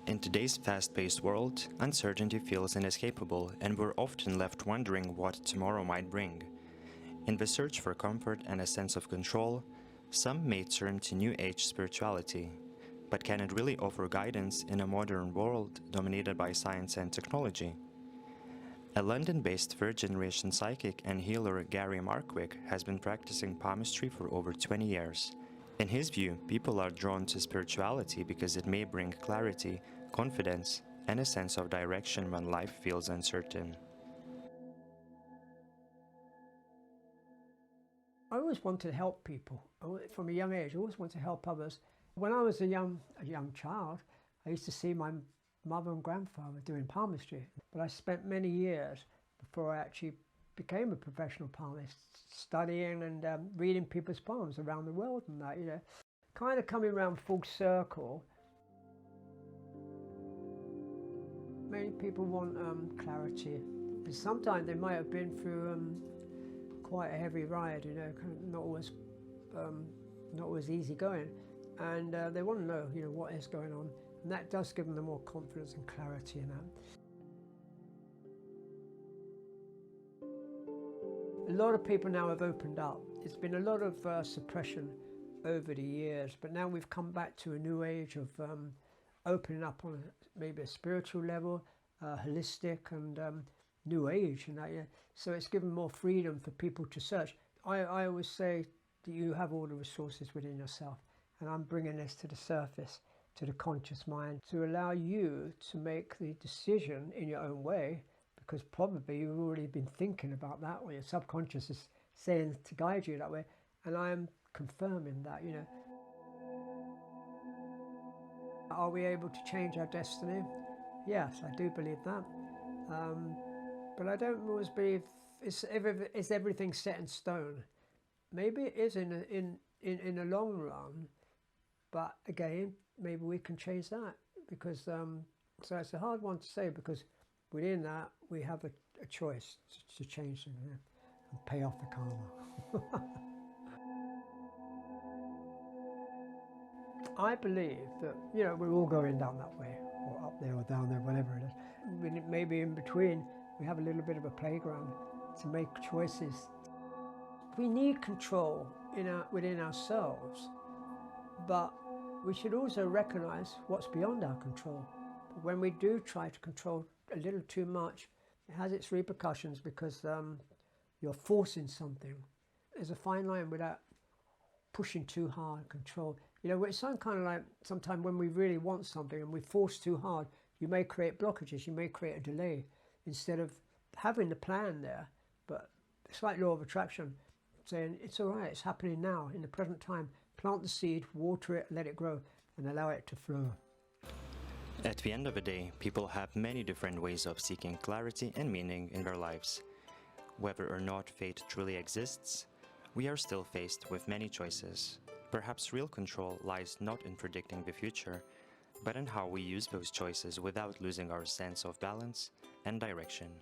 In today's fast-paced world, uncertainty feels inescapable, and we're often left wondering what tomorrow might bring. In the search for comfort and a sense of control, some may turn to New Age spirituality. But can it really offer guidance in a modern world dominated by science and technology? A London-based third-generation psychic and healer, Gary Markwick, has been practicing palmistry for over 20 years. In his view, people are drawn to spirituality because it may bring clarity, confidence, and a sense of direction when life feels uncertain. I always wanted to help people. From a young age, I always wanted to help others. When I was a young child, I used to see my mother and grandfather doing palmistry. But I spent many years before I actually became a professional palmist, studying and reading people's palms around the world and that, you know. Kind of coming around full circle. Many people want clarity. And sometimes they might have been through quite a heavy ride, you know, not always easy going. And they want to know, you know, what is going on. And that does give them more confidence and clarity in that. A lot of people now have opened up. It's been a lot of suppression over the years, but now we've come back to a new age of opening up on maybe a spiritual level, holistic and new age and that, yeah. So it's given more freedom for people to search. I always say that you have all the resources within yourself, and I'm bringing this to the surface, to the conscious mind, to allow you to make the decision in your own way, because probably you've already been thinking about that, or your subconscious is saying to guide you that way, and I am confirming that, you know. Are we able to change our destiny? Yes, I do believe that. But I don't always believe is everything set in stone. Maybe it is in the long run, but again, maybe we can change that, because so it's a hard one to say, because within that we have a choice to change things, yeah, and pay off the karma. I believe that, you know, we're all going down that way, or up there or down there, whatever it is. Maybe in between we have a little bit of a playground to make choices. We need control within ourselves, but we should also recognise what's beyond our control. But when we do try to control a little too much, it has its repercussions, because you're forcing something. There's a fine line without pushing too hard, control. You know, it's some kind of like, sometimes when we really want something and we force too hard, you may create blockages, you may create a delay, instead of having the plan there. But it's like law of attraction, saying it's all right, it's happening now, in the present time. Plant the seed, water it, let it grow, and allow it to flow. At the end of the day, people have many different ways of seeking clarity and meaning in their lives. Whether or not fate truly exists, we are still faced with many choices. Perhaps real control lies not in predicting the future, but in how we use those choices without losing our sense of balance and direction.